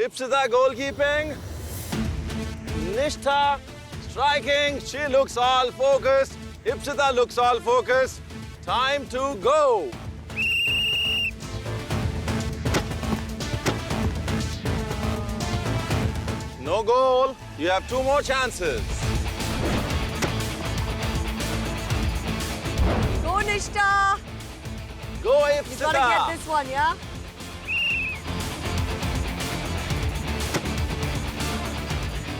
Ipsita goalkeeping. Nishtha striking. She looks all focused. Ipsita looks all focused. Time to go. No goal. You have 2 more chances. Go, Nishtha. Go, You Ipsita. gotta get this one, yeah?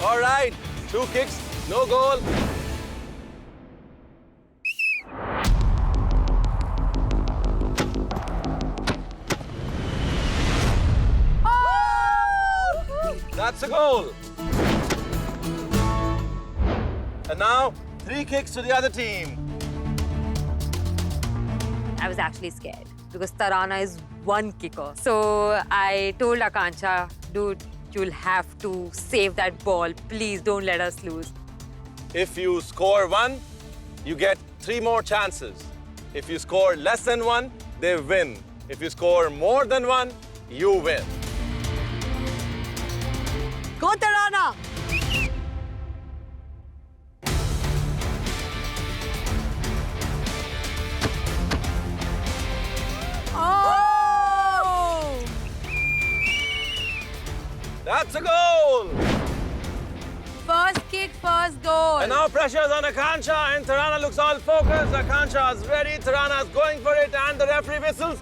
All right. 2 kicks. No goal. That's a goal. And now, 3 kicks to the other team. I was actually scared because Tarana is 1 kicker. So I told Akanksha, dude, you'll have to save that ball. Please don't let us lose. If you score 1, you get 3 more chances. If you score less than 1, they win. If you score more than 1, you win. Go, Tarana. Oh! That's a goal. First kick, first goal. And now pressure's on Akanksha and Tarana looks all focused. Akanksha is ready, Tarana is going for it and the referee whistles.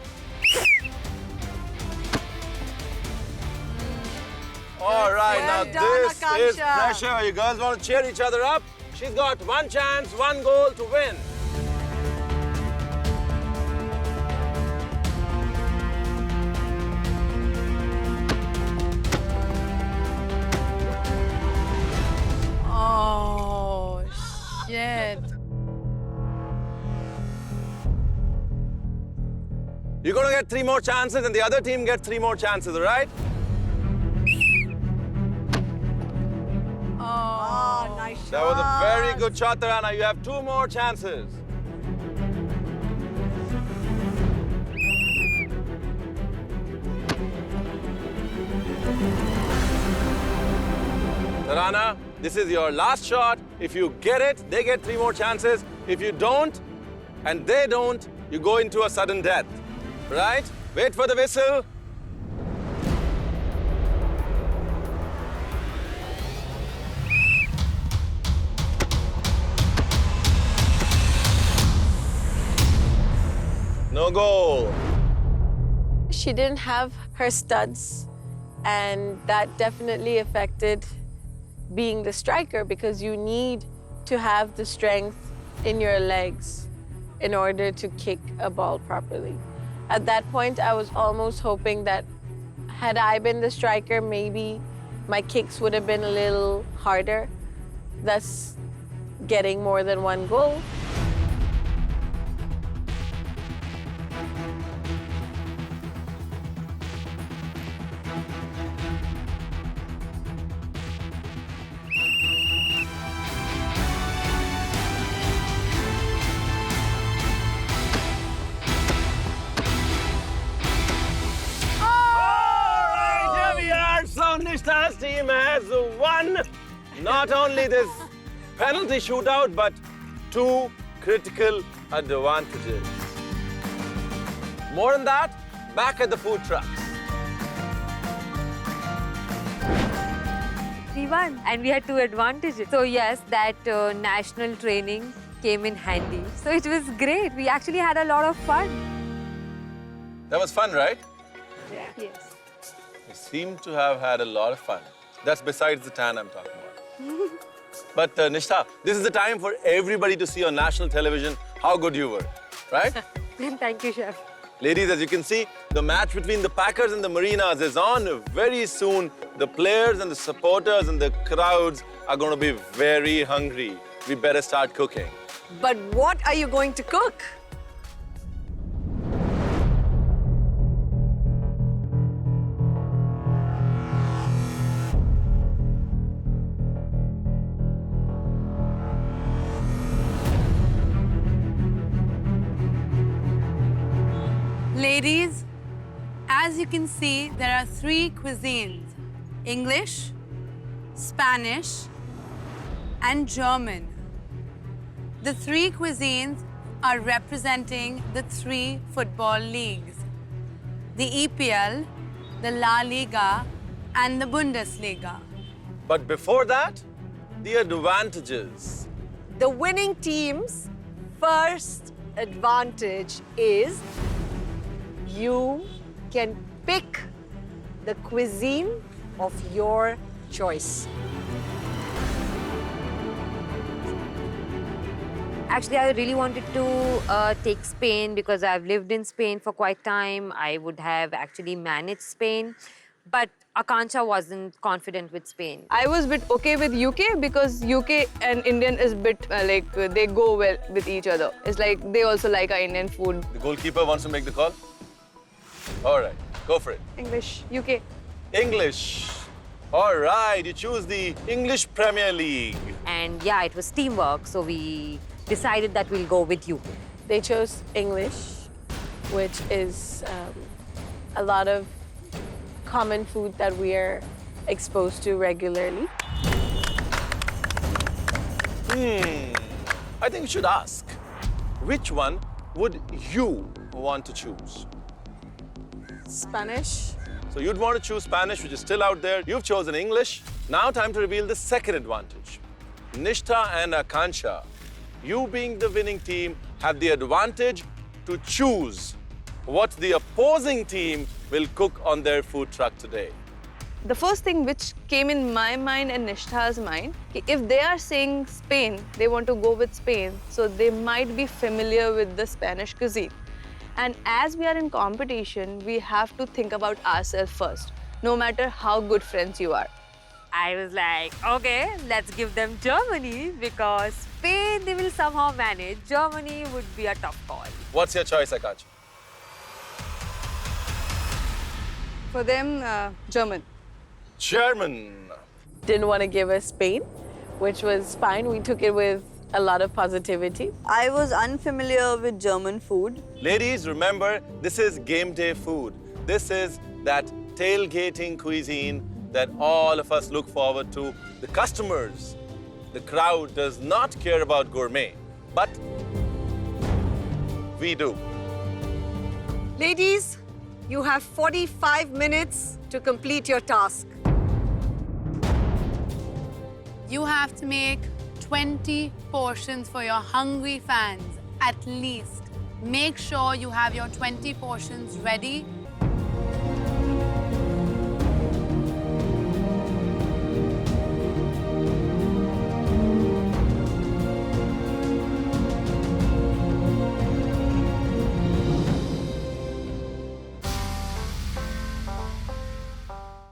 All right, Well now done, this is Akanksha. pressure. You girls want to cheer each other up. She's got 1 chance, 1 goal to win. Oh, shit. You're going to get 3 more chances and the other team gets 3 more chances, all right? Oh, nice shot. That was a very good shot, Tarana. You have 2 more chances. Tarana, this is your last shot. If you get it, they get 3 more chances. If you don't, and they don't, you go into a sudden death. Right? Wait for the whistle. No goal. She didn't have her studs, and that definitely affected being the striker because you need to have the strength in your legs in order to kick a ball properly. At that point, I was almost hoping that had I been the striker, maybe my kicks would have been a little harder, thus getting more than 1 goal. Nishtha's team has won not only this penalty shootout, but 2 critical advantages. More than that, back at the food trucks. We won and we had 2 advantages. So yes, that national training came in handy. So it was great. We actually had a lot of fun. That was fun, right? Yes. We seem to have had a lot of fun. That's besides the tan I'm talking about. But Nishtha, this is the time for everybody to see on national television how good you were, right? Thank you, Chef. Ladies, as you can see, the match between the Packers and the Marinas is on very soon. The players and the supporters and the crowds are going to be very hungry. We better start cooking. But what are you going to cook? Ladies, as you can see, there are 3 cuisines. English, Spanish, and German. The three cuisines are representing the three football leagues: the EPL, the La Liga, and the Bundesliga. But before that, the advantages. The winning team's first advantage is you can pick the cuisine of your choice. Actually, I really wanted to take Spain because I've lived in Spain for quite time. I would have actually managed Spain, but Akanksha wasn't confident with Spain. I was a bit okay with UK because UK and Indian is a bit like they go well with each other. It's like they also like our Indian food. The goalkeeper wants to make the call. All right, go for it. English, UK. English. All right, you choose the English Premier League. And yeah, it was teamwork, so we decided that we'll go with you. They chose English, which is a lot of common food that we are exposed to regularly. I think you should ask, which one would you want to choose? Spanish. So you'd want to choose Spanish, which is still out there. You've chosen English. Now time to reveal the second advantage. Nishtha and Akanksha, you being the winning team, have the advantage to choose what the opposing team will cook on their food truck today. The first thing which came in my mind and Nishtha's mind, if they are saying Spain, they want to go with Spain, so they might be familiar with the Spanish cuisine. And as we are in competition, we have to think about ourselves first, no matter how good friends you are. I was like, okay, let's give them Germany because Spain they will somehow manage. Germany would be a tough call. What's your choice, Akanksha? For them, German. German. Didn't want to give us Spain, which was fine. We took it with a lot of positivity. I was unfamiliar with German food. Ladies, remember, this is game day food. This is that tailgating cuisine that all of us look forward to. The customers, the crowd does not care about gourmet, but we do. Ladies, you have 45 minutes to complete your task. You have to make 20 portions for your hungry fans, at least. Make sure you have your 20 portions ready